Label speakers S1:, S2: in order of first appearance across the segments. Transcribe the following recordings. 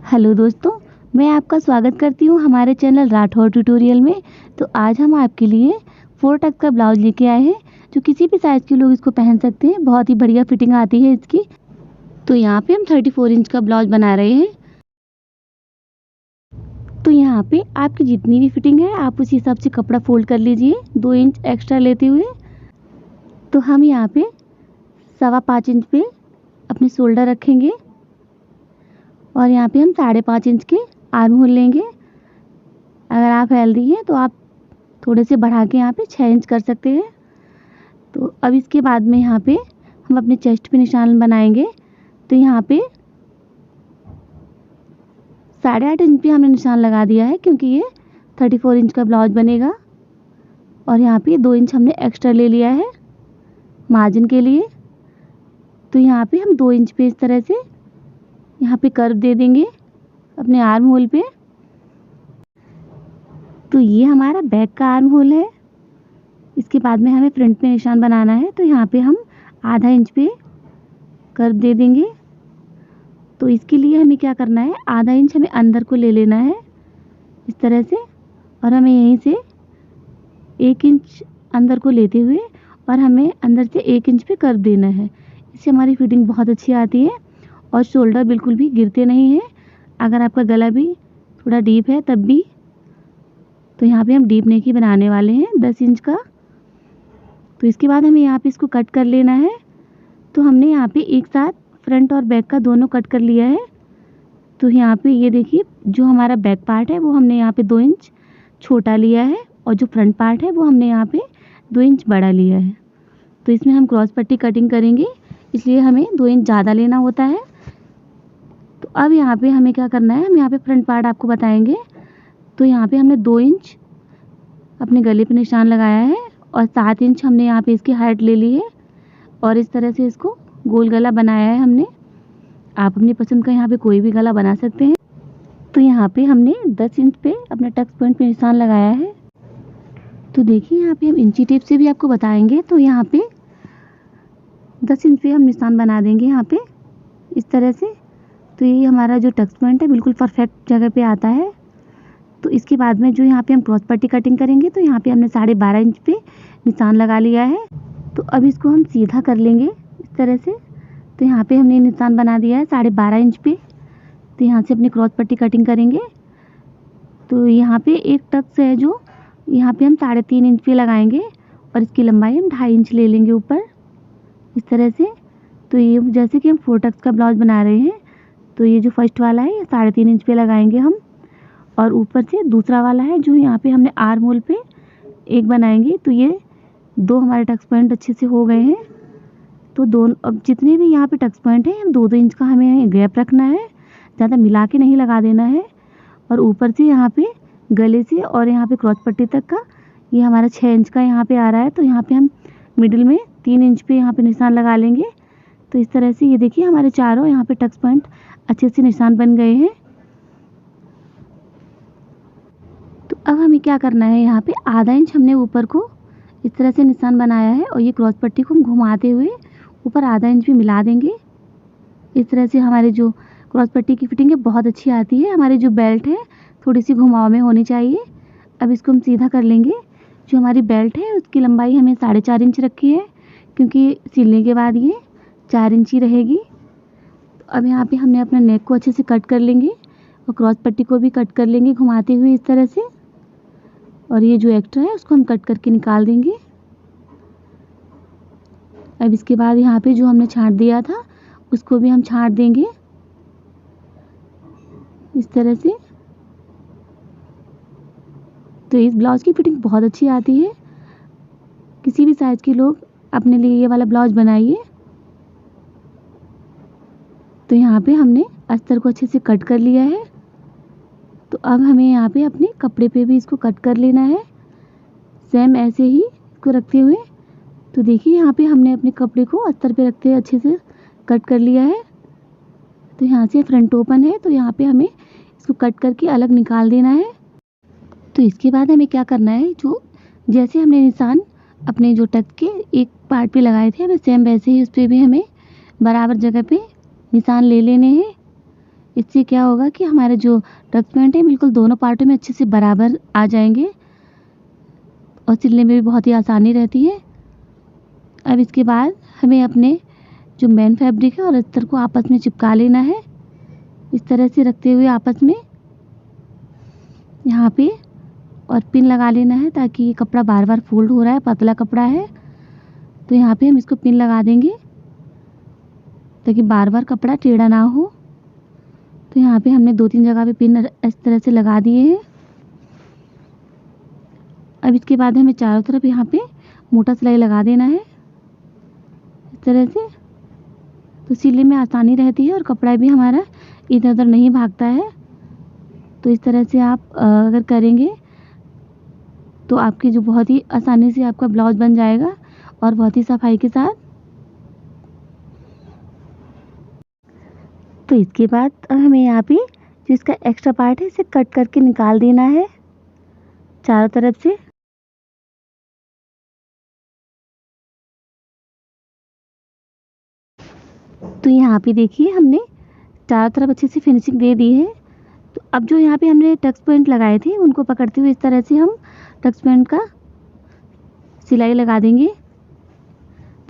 S1: Hello दोस्तों, मैं आपका स्वागत करती हूँ हमारे चैनल राठौर ट्यूटोरियल में। तो आज हम आपके लिए 4 टक्स का ब्लाउज लेके आए हैं जो किसी भी साइज़ के लोग इसको पहन सकते हैं। बहुत ही बढ़िया फिटिंग आती है इसकी। तो यहाँ पे हम 34 इंच का ब्लाउज बना रहे हैं। तो यहाँ पे आपकी जितनी भी फिटिंग है आप उसी हिसाब से कपड़ा फोल्ड कर लीजिए 2 इंच एक्स्ट्रा लेते हुए। तो हम यहाँ पे 5.25 इंच पे अपने शोल्डर रखेंगे और यहाँ पे हम 5.5 इंच के आर्म होल लेंगे। अगर आप हेल्दी हैं तो आप थोड़े से बढ़ा के यहाँ पे 6 इंच कर सकते हैं। तो अब इसके बाद में यहाँ पे हम अपने चेस्ट पे निशान बनाएंगे। तो यहाँ पे 8.5 इंच पे हमने निशान लगा दिया है क्योंकि ये 34 इंच का ब्लाउज बनेगा। और यहाँ पे 2 इंच हमने एक्स्ट्रा ले लिया है मार्जिन के लिए। तो यहाँ पे हम 2 इंच पे इस तरह से यहाँ पे कर्व दे देंगे अपने आर्म होल पे। तो ये हमारा बैक का आर्म होल है। इसके बाद में हमें फ्रंट पे निशान बनाना है। तो यहाँ पे हम आधा इंच पे कर्व दे देंगे। तो इसके लिए हमें क्या करना है, आधा इंच हमें अंदर को ले लेना है इस तरह से। और हमें यहीं से 1 इंच अंदर को लेते हुए और हमें अंदर से 1 इंच पे कर्व देना है। इससे हमारी फिटिंग बहुत अच्छी आती है और शोल्डर बिल्कुल भी गिरते नहीं हैं। अगर आपका गला भी थोड़ा डीप है तब भी। तो यहाँ पे हम डीप नेक ही बनाने वाले हैं 10 इंच का। तो इसके बाद हमें यहाँ पे इसको कट कर लेना है। तो हमने यहाँ पे एक साथ फ्रंट और बैक का दोनों कट कर लिया है। तो यहाँ पे ये देखिए जो हमारा बैक पार्ट है वो हमने यहाँ पे 2 इंच छोटा लिया है और जो फ्रंट पार्ट है वो हमने यहाँ पे 2 इंच बड़ा लिया है। तो इसमें हम क्रॉस पट्टी कटिंग करेंगे इसलिए हमें 2 इंच ज़्यादा लेना होता है। तो अब यहाँ पे हमें क्या करना है, हम यहाँ पे फ्रंट पार्ट आपको बताएंगे। तो यहाँ पे हमने 2 इंच अपने गले पे निशान लगाया है और 7 इंच हमने यहाँ पे इसकी हाइट ले ली है और इस तरह से इसको गोल गला बनाया है हमने। आप अपनी पसंद का यहाँ पे कोई भी गला बना सकते हैं। तो यहाँ पे हमने 10 इंच पे अपने टक्स पॉइंट पे निशान लगाया है। तो देखिए यहाँ पे हम इंची टेप से भी आपको बताएंगे। तो यहाँ पे 10 इंच पे हम निशान बना देंगे यहाँ पे इस तरह से। तो ये हमारा जो टक्स पॉइंट है बिल्कुल परफेक्ट जगह पे आता है। तो इसके बाद में जो यहाँ पे हम क्रॉस पट्टी कटिंग करेंगे तो यहाँ पे हमने 12.5 इंच पे निशान लगा लिया है। तो अब इसको हम सीधा कर लेंगे इस तरह से। तो यहाँ पे हमने निशान बना दिया है 12.5 इंच पे। तो यहाँ से अपनी क्रॉस पट्टी कटिंग करेंगे। तो यहाँ पे एक टक्स है जो यहाँ पे हम 3.5 इंच पे लगाएंगे और इसकी लंबाई हम 2.5 इंच ले लेंगे ऊपर इस तरह से। तो ये जैसे कि हम 4 टक्स का ब्लाउज बना रहे हैं तो ये जो फर्स्ट वाला है ये 3.5 इंच पे लगाएंगे हम। और ऊपर से दूसरा वाला है जो यहाँ पे हमने आर्म होल पे एक बनाएंगे। तो ये 2 हमारे टक्स पॉइंट अच्छे से हो गए हैं। तो दोनों अब जितने भी यहाँ पे टक्स पॉइंट हैं 2-2 इंच का हमें गैप रखना है, ज़्यादा मिला के नहीं लगा देना है। और ऊपर से यहाँ पे गले से और यहाँ पे क्रॉस पट्टी तक का ये हमारा 6 इंच का यहाँ पे आ रहा है। तो यहाँ पे हम मिडिल में 3 इंच पे यहाँ पे निशान लगा लेंगे। तो इस तरह से ये देखिए हमारे चारों यहाँ पे टक्स पॉइंट अच्छे से निशान बन गए हैं। तो अब हमें क्या करना है, यहाँ पे आधा इंच हमने ऊपर को इस तरह से निशान बनाया है और ये क्रॉस पट्टी को हम घुमाते हुए ऊपर आधा इंच भी मिला देंगे। इस तरह से हमारे जो क्रॉस पट्टी की फिटिंग है बहुत अच्छी आती है। हमारी जो बेल्ट है थोड़ी सी घुमाव में होनी चाहिए। अब इसको हम सीधा कर लेंगे। जो हमारी बेल्ट है उसकी लंबाई हमें 4.5 इंच रखी है क्योंकि सिलने के बाद ये 4 इंच ही रहेगी। तो अब यहाँ पे हमने अपना नेक को अच्छे से कट कर लेंगे और क्रॉस पट्टी को भी कट कर लेंगे घुमाते हुए इस तरह से। और ये जो एक्स्ट्रा है उसको हम कट करके निकाल देंगे। अब इसके बाद यहाँ पे जो हमने छांट दिया था उसको भी हम छांट देंगे इस तरह से। तो इस ब्लाउज की फिटिंग बहुत अच्छी आती है। किसी भी साइज के लोग अपने लिए ये वाला ब्लाउज बनाइए। तो यहाँ पे हमने अस्तर को अच्छे से कट कर लिया है। तो अब हमें यहाँ पे अपने कपड़े पे भी इसको कट कर लेना है सेम ऐसे ही इसको रखते हुए। तो देखिए यहाँ पे हमने अपने कपड़े को अस्तर पे रखते हुए अच्छे से कट कर लिया है। तो यहाँ से फ्रंट ओपन है तो यहाँ पे हमें इसको कट करके अलग निकाल देना है। तो इसके बाद हमें क्या करना है, जो जैसे हमने निशान अपने जो टक के एक पार्ट पे लगाए थे हमें सेम वैसे ही उस पर भी हमें बराबर जगह पे निशान ले लेने हैं इससे क्या होगा कि हमारे जो टक्स पैंट है बिल्कुल दोनों पार्टों में अच्छे से बराबर आ जाएंगे और सिलने में भी बहुत ही आसानी रहती है। अब इसके बाद हमें अपने जो मेन फैब्रिक है और अस्तर को आपस में चिपका लेना है, इस तरह से रखते हुए आपस में यहाँ पे, और पिन लगा लेना है ताकि ये कपड़ा बार बार फोल्ड हो रहा है, पतला कपड़ा है तो यहाँ पे हम इसको पिन लगा देंगे ताकि बार बार कपड़ा टेढ़ा ना हो। तो यहाँ पे हमने 2-3 जगह पे पिन इस तरह से लगा दिए हैं। अब इसके बाद हमें चारों तरफ यहाँ पे मोटा सिलाई लगा देना है इस तरह से, तो सिलने में आसानी रहती है और कपड़ा भी हमारा इधर उधर नहीं भागता है। तो इस तरह से आप अगर करेंगे तो आपकी जो बहुत ही आसानी से आपका ब्लाउज बन जाएगा और बहुत ही सफाई के साथ। तो इसके बाद हमें यहाँ पे जो इसका एक्स्ट्रा पार्ट है इसे कट करके निकाल देना है चारों तरफ से। तो यहाँ पे देखिए हमने चारों तरफ अच्छे से फिनिशिंग दे दी है। तो अब जो यहाँ पे हमने टक्स पॉइंट लगाए थे उनको पकड़ते हुए इस तरह से हम टक्स पॉइंट का सिलाई लगा देंगे।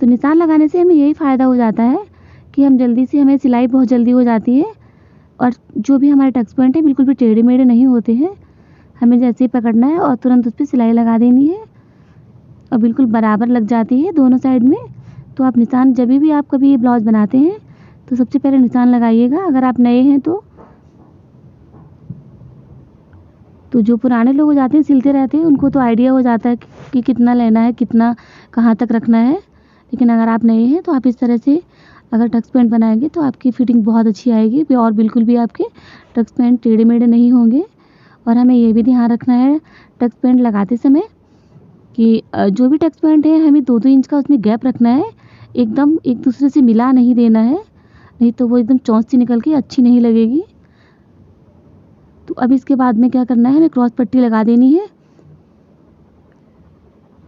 S1: तो निशान लगाने से हमें यही फ़ायदा हो जाता है कि हम जल्दी से, हमें सिलाई बहुत जल्दी हो जाती है और जो भी हमारे टक्स पॉइंट है बिल्कुल भी टेढ़े मेढ़े नहीं होते हैं। हमें जैसे ही पकड़ना है और तुरंत उस पर सिलाई लगा देनी है और बिल्कुल बराबर लग जाती है दोनों साइड में। तो आप निशान, जब भी आप कभी ये ब्लाउज बनाते हैं तो सबसे पहले निशान लगाइएगा अगर आप नए हैं तो। जो पुराने लोग हो जाते हैं, सिलते रहते हैं, उनको तो आइडिया हो जाता है कि कितना लेना है, कितना कहाँ तक रखना है। लेकिन अगर आप नए हैं तो आप इस तरह से अगर टक्स पैंट बनाएंगे तो आपकी फिटिंग बहुत अच्छी आएगी और बिल्कुल भी आपके टक्स पैंट टेढ़े मेढ़े नहीं होंगे। और हमें ये भी ध्यान रखना है टक्स पैंट लगाते समय कि जो भी टक्स पैंट है हमें 2-2 इंच का उसमें गैप रखना है, एकदम एक दूसरे से मिला नहीं देना है, नहीं तो वो एकदम चौंच सी निकल के अच्छी नहीं लगेगी। तो अब इसके बाद में क्या करना है, हमें क्रॉस पट्टी लगा देनी है।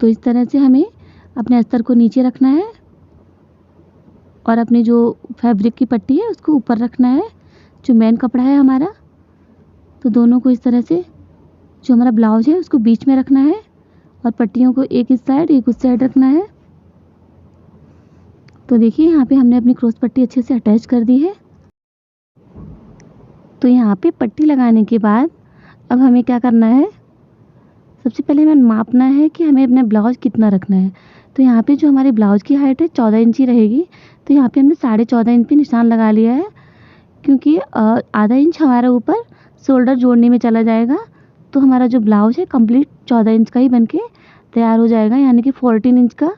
S1: तो इस तरह से हमें अपने अस्तर को नीचे रखना है और अपनी जो फैब्रिक की पट्टी है उसको ऊपर रखना है, जो मेन कपड़ा है हमारा। तो दोनों को इस तरह से, जो हमारा ब्लाउज है उसको बीच में रखना है और पट्टियों को एक इस साइड एक उस साइड रखना है। तो देखिए यहाँ पे हमने अपनी क्रॉस पट्टी अच्छे से अटैच कर दी है। तो यहाँ पे पट्टी लगाने के बाद अब हमें क्या करना है, सबसे पहले हमें मापना है कि हमें अपना ब्लाउज कितना रखना है। तो यहाँ पे जो हमारी ब्लाउज की हाइट है 14 इंच ही रहेगी। तो यहाँ पे हमने 14.5 इंच पे निशान लगा लिया है, क्योंकि आधा इंच हमारा ऊपर शोल्डर जोड़ने में चला जाएगा। तो हमारा जो ब्लाउज है कंप्लीट 14 इंच का ही बनके तैयार हो जाएगा, यानी कि 14 इंच का।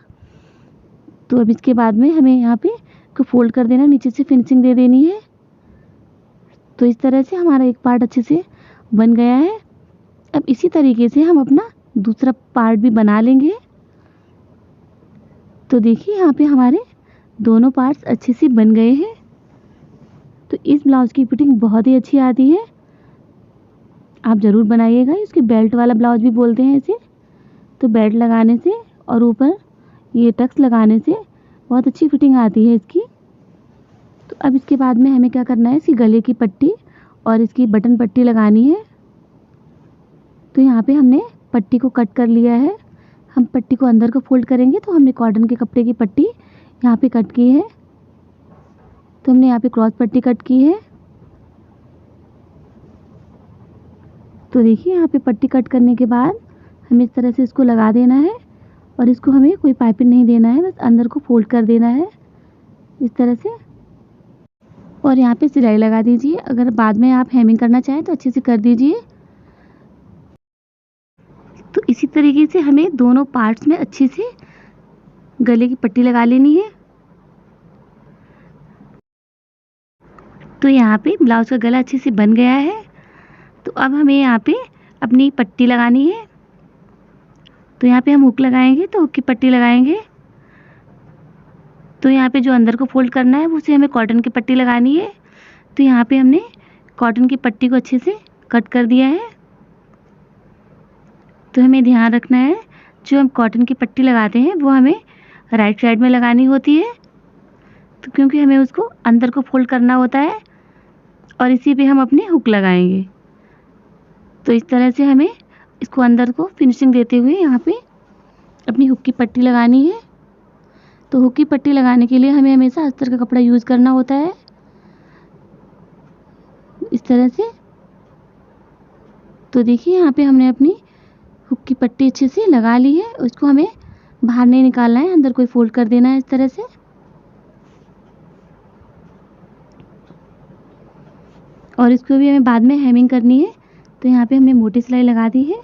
S1: तो अब इसके बाद में हमें यहाँ पे को फोल्ड कर देना, नीचे से फिनिशिंग दे देनी है। तो इस तरह से हमारा एक पार्ट अच्छे से बन गया है। अब इसी तरीके से हम अपना दूसरा पार्ट भी बना लेंगे। तो देखिए यहाँ पे हमारे दोनों पार्ट्स अच्छे से बन गए हैं। तो इस ब्लाउज की फिटिंग बहुत ही अच्छी आती है, आप ज़रूर बनाइएगा। इसके बेल्ट वाला ब्लाउज भी बोलते हैं इसे। तो बेल्ट लगाने से और ऊपर ये टक्स लगाने से बहुत अच्छी फिटिंग आती है इसकी। तो अब इसके बाद में हमें क्या करना है, इसकी गले की पट्टी और इसकी बटन पट्टी लगानी है। तो यहाँ पे हमने पट्टी को कट कर लिया है। हम पट्टी को अंदर को फोल्ड करेंगे तो हमने कॉटन के कपड़े की पट्टी यहाँ पे कट की है। तो हमने यहाँ पे क्रॉस पट्टी कट की है। तो देखिए यहाँ पे पट्टी कट करने के बाद हमें इस तरह से इसको लगा देना है और इसको हमें कोई पाइपिंग नहीं देना है, बस अंदर को फोल्ड कर देना है इस तरह से। और यहाँ पे सिलाई लगा दीजिए। अगर बाद में आप हेमिंग करना चाहें तो अच्छे से कर दीजिए। तो इसी तरीके से हमें दोनों पार्ट्स में अच्छे से गले की पट्टी लगा लेनी है। तो यहाँ पे ब्लाउज का गला अच्छे से बन गया है। तो अब हमें यहाँ पे अपनी पट्टी लगानी है। तो यहाँ पे हम हुक लगाएंगे, तो हुक की पट्टी लगाएंगे। तो यहाँ पे जो अंदर को फोल्ड करना है उसे हमें कॉटन की पट्टी लगानी है। तो यहाँ पे हमने कॉटन की पट्टी को अच्छे से कट कर दिया है। तो हमें ध्यान रखना है, जो हम कॉटन की पट्टी लगाते हैं वो हमें राइट साइड में लगानी होती है। तो क्योंकि हमें उसको अंदर को फोल्ड करना होता है और इसी पे हम अपने हुक लगाएंगे। तो इस तरह से हमें इसको अंदर को फिनिशिंग देते हुए यहाँ पे अपनी हुक की पट्टी लगानी है। तो हुक की पट्टी लगाने के लिए हमें हमेशा अस्तर का कपड़ा यूज़ करना होता है, इस तरह से। तो देखिए यहाँ पे हमने अपनी हुक की पट्टी अच्छे से लगा ली है। उसको हमें बाहर नहीं निकालना है, अंदर कोई फोल्ड कर देना है इस तरह से। और इसको भी हमें बाद में हेमिंग करनी है। तो यहाँ पे हमने मोटी सिलाई लगा दी है।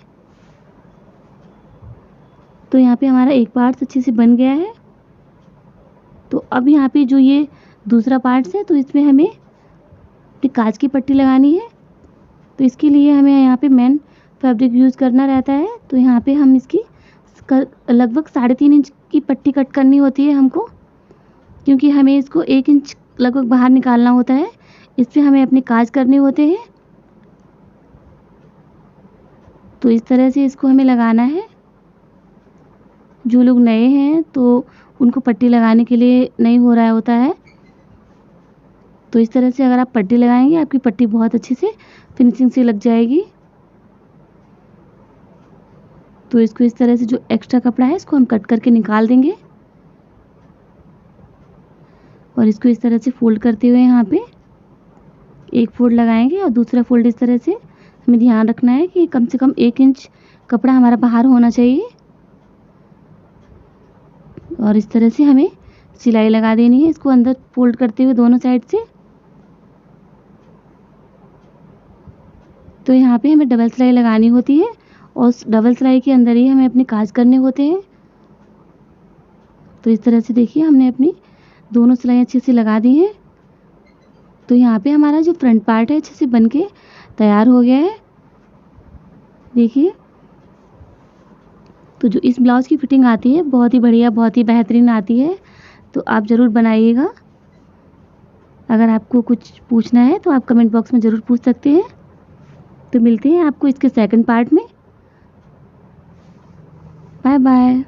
S1: तो यहाँ पे हमारा एक पार्ट अच्छे से बन गया है। तो अब यहाँ पे जो ये दूसरा पार्ट है, तो इसमें हमें कांच की पट्टी लगानी है। तो इसके लिए हमें यहाँ पे मेन फैब्रिक यूज़ करना रहता है। तो यहाँ पे हम इसकी लगभग 3.5 इंच की पट्टी कट करनी होती है हमको, क्योंकि हमें इसको 1 इंच लगभग बाहर निकालना होता है। इससे हमें अपने काज करने होते हैं। तो इस तरह से इसको हमें लगाना है। जो लोग नए हैं तो उनको पट्टी लगाने के लिए नहीं हो रहा होता है। तो इस तरह से अगर आप पट्टी लगाएंगे, आपकी पट्टी बहुत अच्छे से फिनिशिंग से लग जाएगी। तो इसको इस तरह से जो एक्स्ट्रा कपड़ा है इसको हम कट करके निकाल देंगे। और इसको इस तरह से फोल्ड करते हुए यहाँ पे एक फोल्ड लगाएंगे और दूसरा फोल्ड इस तरह से हमें ध्यान रखना है कि कम से कम 1 इंच कपड़ा हमारा बाहर होना चाहिए। और इस तरह से हमें सिलाई लगा देनी है, इसको अंदर फोल्ड करते हुए दोनों साइड से। तो यहाँ पे हमें डबल सिलाई लगानी होती है और उस डबल सिलाई के अंदर ही हमें अपने काज करने होते हैं। तो इस तरह से देखिए हमने अपनी दोनों सिलाई अच्छे से लगा दी हैं। तो यहाँ पे हमारा जो फ्रंट पार्ट है अच्छे से बन के तैयार हो गया है, देखिए। तो जो इस ब्लाउज़ की फिटिंग आती है बहुत ही बढ़िया, बहुत ही बेहतरीन आती है। तो आप ज़रूर बनाइएगा। अगर आपको कुछ पूछना है तो आप कमेंट बॉक्स में ज़रूर पूछ सकते हैं। तो मिलते हैं आपको इसके सेकंड पार्ट में। Bye bye.